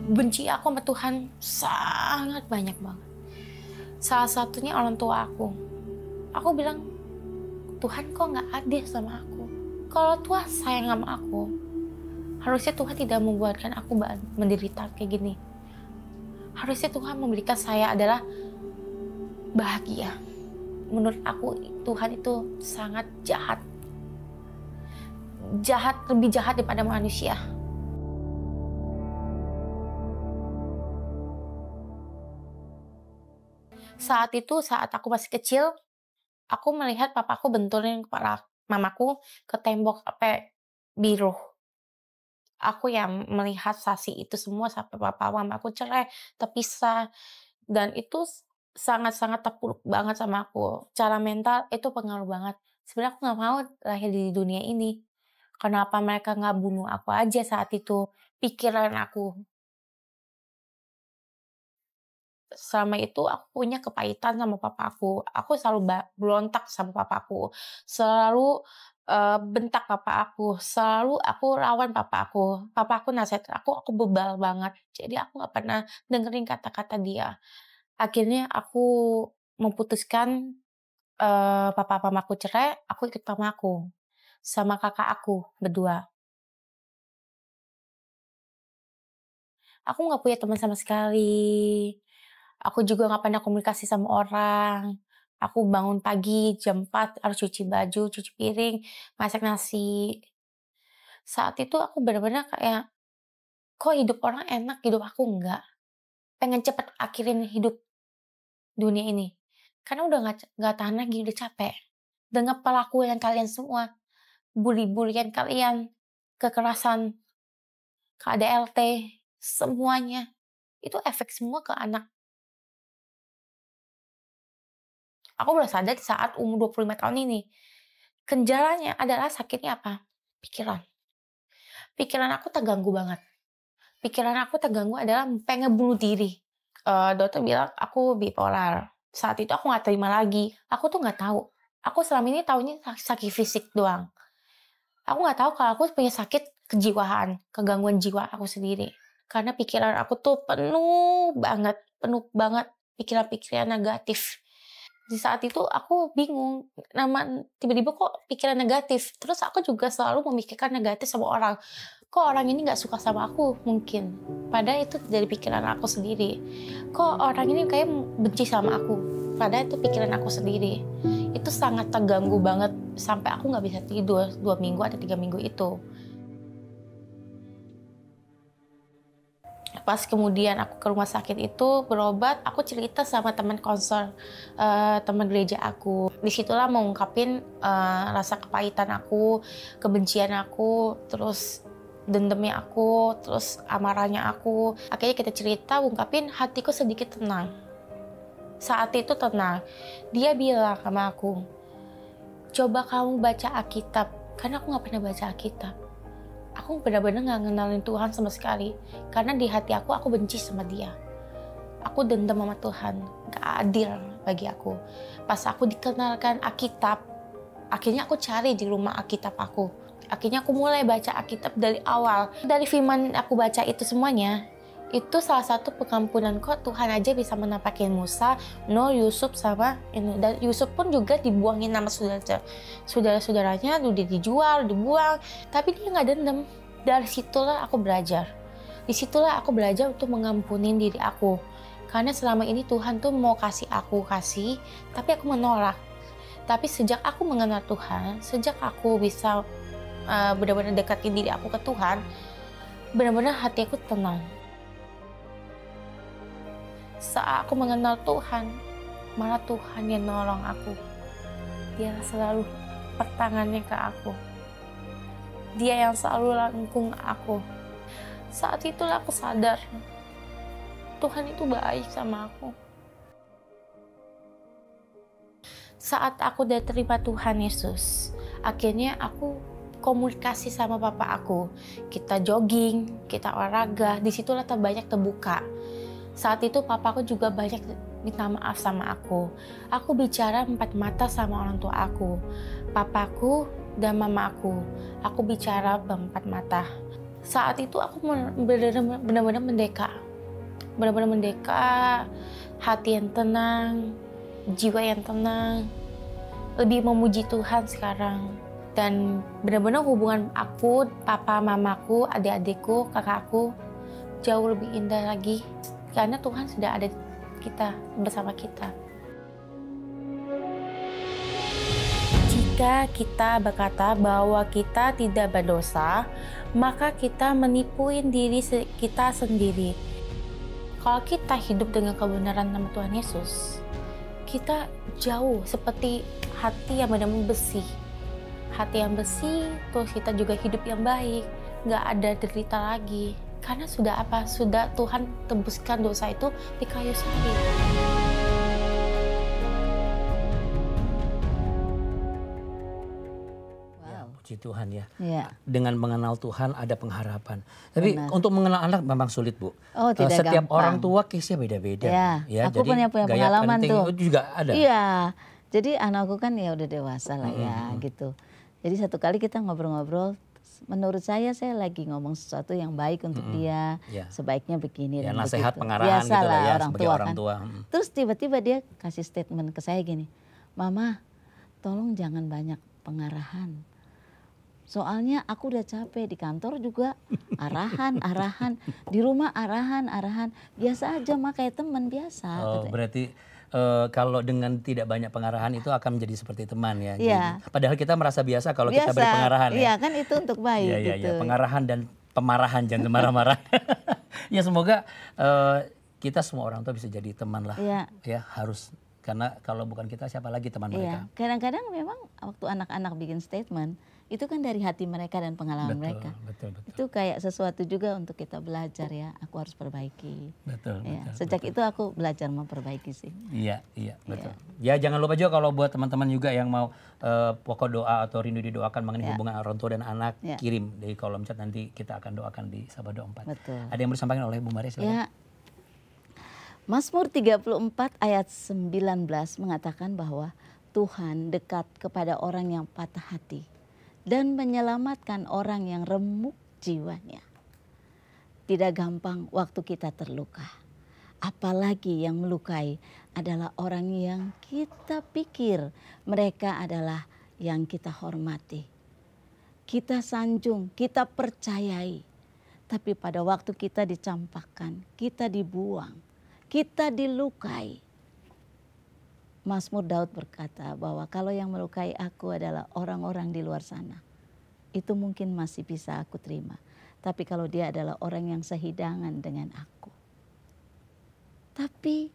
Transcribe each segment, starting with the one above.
benci aku sama Tuhan sangat banyak banget. Salah satunya orang tua aku. Aku bilang, Tuhan kok nggak adil sama aku? Kalau Tuhan sayang sama aku, harusnya Tuhan tidak membuatkan aku menderita kayak gini. Harusnya Tuhan memberikan saya adalah bahagia. Menurut aku Tuhan itu sangat jahat. Lebih jahat daripada manusia. Saat aku masih kecil, aku melihat papaku benturin kepala mamaku ke tembok sampai biru. Aku yang melihat saksi itu semua sampai papa mamaku cerai, terpisah. Dan itu sangat-sangat terpuruk banget sama aku. Secara mental itu pengaruh banget. Sebenarnya aku nggak mau lahir di dunia ini. Kenapa mereka nggak bunuh aku aja saat itu? Pikiran aku. Selama itu aku punya kepahitan sama papaku. Aku selalu berontak sama papaku. Selalu bentak papa aku. Selalu aku lawan papa aku. Papa aku nasihat aku bebal banget. Jadi aku nggak pernah dengerin kata-kata dia. Akhirnya aku memutuskan papa mamaku cerai, aku ikut mamaku sama kakak aku berdua. Aku nggak punya teman sama sekali. Aku juga nggak pernah komunikasi sama orang. Aku bangun pagi jam 4 harus cuci baju, cuci piring, masak nasi. Saat itu aku benar-benar kayak, kok hidup orang enak, hidup aku enggak. Pengen cepet akhirin hidup dunia ini. Karena udah nggak tahan lagi, udah capek. Dengan perlakuan kalian semua, bully-bullyan kalian, kekerasan, KDLT, semuanya. Itu efek semua ke anak. Aku baru sadar saat umur 25 tahun ini. Kendalanya adalah sakitnya apa? Pikiran. Pikiran aku terganggu banget. Pikiran aku terganggu adalah pengen bunuh diri. Dokter bilang aku bipolar. Saat itu aku nggak terima lagi. Aku tuh nggak tahu. Aku selama ini taunya sakit fisik doang. Aku nggak tahu kalau aku punya sakit kejiwaan, kegangguan jiwa aku sendiri. Karena pikiran aku tuh penuh banget pikiran-pikiran negatif. Di saat itu aku bingung, tiba-tiba kok pikiran negatif. Terus aku juga selalu memikirkan negatif sama orang. Kok orang ini gak suka sama aku mungkin. Padahal itu dari pikiran aku sendiri. Kok orang ini kayak benci sama aku. Padahal itu pikiran aku sendiri. Itu sangat terganggu banget. Sampai aku gak bisa tidur 2 minggu atau 3 minggu itu. Pas kemudian aku ke rumah sakit itu berobat, aku cerita sama teman konselor, teman gereja aku. Disitulah mengungkapin rasa kepahitan aku, kebencian aku, terus dendamnya aku, terus amarahnya aku. Akhirnya kita cerita, ungkapin, hatiku sedikit tenang. Saat itu tenang. Dia bilang sama aku, coba kamu baca Alkitab, karena aku nggak pernah baca Alkitab. Aku benar-benar gak ngenalin Tuhan sama sekali. Karena di hati aku benci sama dia. Aku dendam sama Tuhan. Gak adil bagi aku. Pas aku dikenalkan Alkitab, akhirnya aku cari di rumah Alkitab aku. Akhirnya aku mulai baca Alkitab dari awal. Dari firman aku baca itu semuanya, itu salah satu pengampunan kok Tuhan aja bisa menampakin Musa, Nuh, Yusuf sama ini. Dan Yusuf pun juga dibuangin nama saudara-saudaranya, udah dijual, dibuang, tapi dia nggak dendam. Dari situlah aku belajar. Disitulah aku belajar untuk mengampunin diri aku. Karena selama ini Tuhan tuh mau kasih, tapi aku menolak. Tapi sejak aku mengenal Tuhan, sejak aku bisa benar-benar dekatin diri aku ke Tuhan, benar-benar hati aku tenang. Saat aku mengenal Tuhan, malah Tuhan yang nolong aku. Dia selalu pertangannya ke aku. Dia yang selalu rangkung aku. Saat itulah aku sadar, Tuhan itu baik sama aku. Saat aku udah terima Tuhan Yesus, akhirnya aku komunikasi sama papa aku. Kita jogging, kita olahraga, disitulah terbanyak terbuka. Saat itu papaku juga banyak minta maaf sama aku. Aku bicara 4 mata sama orang tua aku. Papaku dan mama aku. Aku bicara 4 mata. Saat itu aku benar-benar mendeka. Benar-benar mendeka, hati yang tenang, jiwa yang tenang, lebih memuji Tuhan sekarang. Dan benar-benar hubungan aku, papa, mamaku, adik-adikku, kakakku jauh lebih indah lagi. Karena Tuhan sudah ada bersama kita. Jika kita berkata bahwa kita tidak berdosa, maka kita menipuin diri kita sendiri. Kalau kita hidup dengan kebenaran nama Tuhan Yesus, kita jauh seperti hati yang benar-benar bersih. Hati yang bersih, terus kita juga hidup yang baik, nggak ada derita lagi. Karena sudah apa? Sudah Tuhan tebuskan dosa itu di kayu salib. Puji Tuhan ya. Dengan mengenal Tuhan ada pengharapan. Tapi untuk mengenal anak memang sulit, Bu. Tidak Setiap gampang. Orang tua case-nya beda-beda. Aku punya pengalaman tuh. Itu juga ada. Iya. Jadi anakku kan ya udah dewasa lah ya gitu. Jadi satu kali kita ngobrol-ngobrol, menurut saya lagi ngomong sesuatu yang baik untuk dia, sebaiknya begini dan nasihat begitu. Pengarahan Biasa gitu lah ya, orang sebagai tua orang kan. tua. Terus tiba-tiba dia kasih statement ke saya gini, Mama, tolong jangan banyak pengarahan. Soalnya aku udah capek, di kantor juga arahan, di rumah arahan. Biasa aja mah kayak teman biasa. Berarti kalau dengan tidak banyak pengarahan itu akan menjadi seperti teman ya. Iya. Padahal kita merasa biasa kalau kita beri pengarahan ya. Iya kan itu untuk baik gitu. Iya, pengarahan dan pemarahan, jangan marah-marah. Ya semoga kita semua orang tua bisa jadi teman lah. Ya harus, karena kalau bukan kita siapa lagi teman mereka. Kadang-kadang memang waktu anak-anak bikin statement, itu kan dari hati mereka dan pengalaman mereka. Betul. Itu kayak sesuatu juga untuk kita belajar ya, aku harus perbaiki. Betul. Sejak itu aku belajar memperbaiki sih. Iya, betul. Ya jangan lupa juga kalau buat teman-teman juga yang mau pokok doa atau rindu didoakan mengenai hubungan orang tua dan anak, kirim di kolom chat, nanti kita akan doakan di Sabah Doa 4. Betul. Ada yang mau disampaikan oleh Bu Maria? Silakan. Mazmur 34 ayat 19 mengatakan bahwa Tuhan dekat kepada orang yang patah hati dan menyelamatkan orang yang remuk jiwanya. Tidak gampang waktu kita terluka. Apalagi yang melukai adalah orang yang kita pikir mereka adalah yang kita hormati. Kita sanjung, kita percayai. Tapi pada waktu kita dicampakkan, kita dibuang, kita dilukai. Mazmur Daud berkata bahwa kalau yang melukai aku adalah orang-orang di luar sana, itu mungkin masih bisa aku terima. Tapi kalau dia adalah orang yang sehidangan dengan aku. Tapi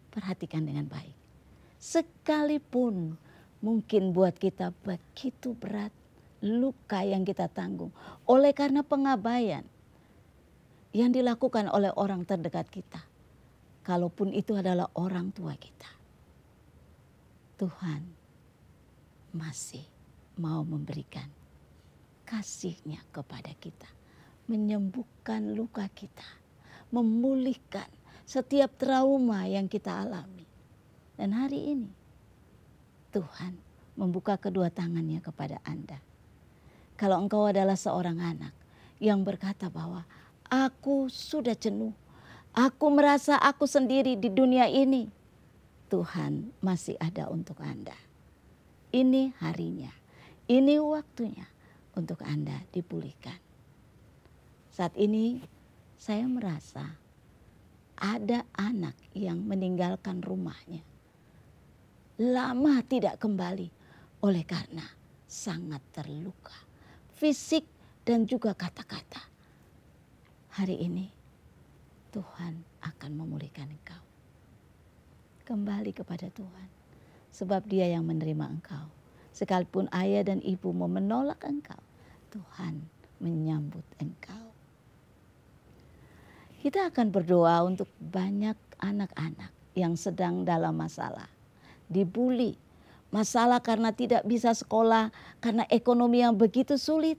perhatikan dengan baik. Sekalipun mungkin buat kita begitu berat luka yang kita tanggung oleh karena pengabaian yang dilakukan oleh orang terdekat kita. Kalaupun itu adalah orang tua kita. Tuhan masih mau memberikan kasih-Nya kepada kita. Menyembuhkan luka kita. Memulihkan setiap trauma yang kita alami. Dan hari ini Tuhan membuka kedua tangannya kepada Anda. Kalau engkau adalah seorang anak yang berkata bahwa aku sudah jenuh. Aku merasa aku sendiri di dunia ini. Tuhan masih ada untuk Anda. Ini harinya, ini waktunya untuk Anda dipulihkan. Saat ini saya merasa ada anak yang meninggalkan rumahnya. Lama tidak kembali oleh karena sangat terluka. Fisik dan juga kata-kata. Hari ini Tuhan akan memulihkan engkau. Kembali kepada Tuhan. Sebab Dia yang menerima engkau. Sekalipun ayah dan ibu mau menolak engkau, Tuhan menyambut engkau. Kita akan berdoa untuk banyak anak-anak yang sedang dalam masalah. Dibully. Masalah karena tidak bisa sekolah, karena ekonomi yang begitu sulit.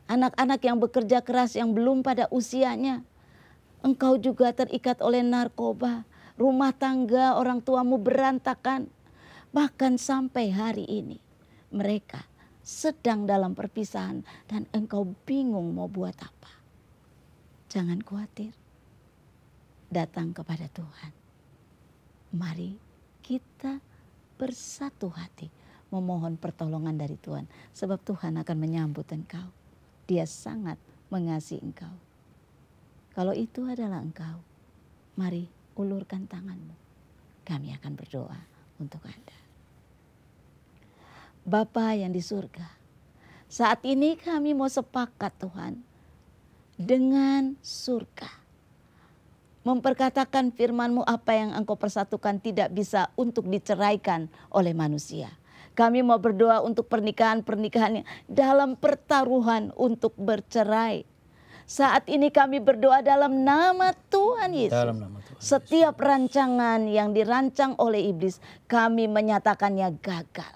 Anak-anak yang bekerja keras yang belum pada usianya. Engkau juga terikat oleh narkoba. Rumah tangga orang tuamu berantakan. Bahkan sampai hari ini mereka sedang dalam perpisahan dan engkau bingung mau buat apa. Jangan khawatir. Datang kepada Tuhan. Mari kita bersatu hati memohon pertolongan dari Tuhan. Sebab Tuhan akan menyambut engkau. Dia sangat mengasihi engkau. Kalau itu adalah engkau, mari ulurkan tanganmu. Kami akan berdoa untuk Anda. Bapa yang di surga, saat ini kami mau sepakat Tuhan dengan surga. Memperkatakan firman-Mu, apa yang Engkau persatukan tidak bisa untuk diceraikan oleh manusia. Kami mau berdoa untuk pernikahan-pernikahan yang dalam pertaruhan untuk bercerai. Saat ini kami berdoa dalam nama Tuhan Yesus. Dalam nama Tuhan Yesus. Setiap rancangan yang dirancang oleh iblis, kami menyatakannya gagal.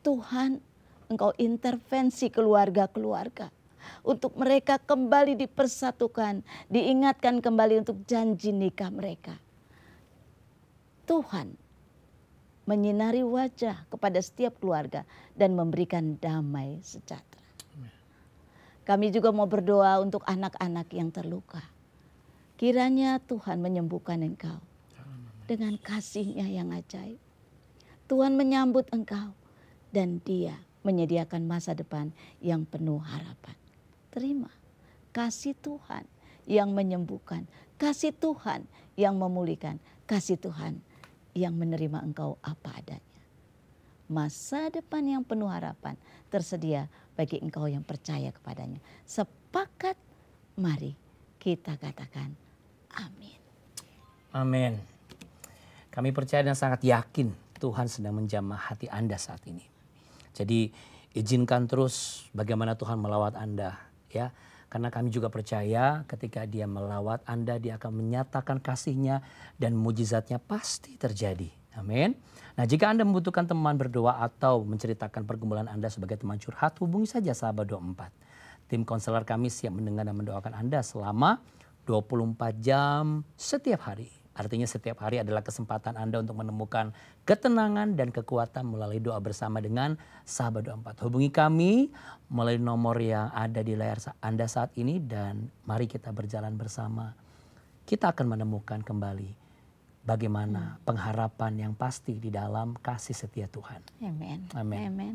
Tuhan, Engkau intervensi keluarga-keluarga. Untuk mereka kembali dipersatukan, diingatkan kembali untuk janji nikah mereka. Tuhan menyinari wajah kepada setiap keluarga dan memberikan damai sejahtera. Kami juga mau berdoa untuk anak-anak yang terluka. Kiranya Tuhan menyembuhkan engkau dengan kasih-Nya yang ajaib. Tuhan menyambut engkau dan Dia menyediakan masa depan yang penuh harapan. Terima kasih Tuhan yang menyembuhkan, kasih Tuhan yang memulihkan, kasih Tuhan yang menerima engkau apa adanya. Masa depan yang penuh harapan tersedia bagi engkau yang percaya kepadanya. Sepakat, mari kita katakan amin. Amin. Kami percaya dan sangat yakin Tuhan sedang menjamah hati Anda saat ini. Jadi izinkan terus bagaimana Tuhan melawat Anda, ya. Karena kami juga percaya ketika Dia melawat Anda, Dia akan menyatakan kasih-Nya dan mujizatnya pasti terjadi. Amin. Nah, jika Anda membutuhkan teman berdoa atau menceritakan pergumulan Anda sebagai teman curhat, hubungi saja Sahabat 24. Tim konselor kami siap mendengar dan mendoakan Anda selama 24 jam setiap hari. Artinya setiap hari adalah kesempatan Anda untuk menemukan ketenangan dan kekuatan melalui doa bersama dengan Sahabat 24. Hubungi kami melalui nomor yang ada di layar Anda saat ini dan mari kita berjalan bersama. Kita akan menemukan kembali bagaimana pengharapan yang pasti di dalam kasih setia Tuhan. Amin. Amin. Amin.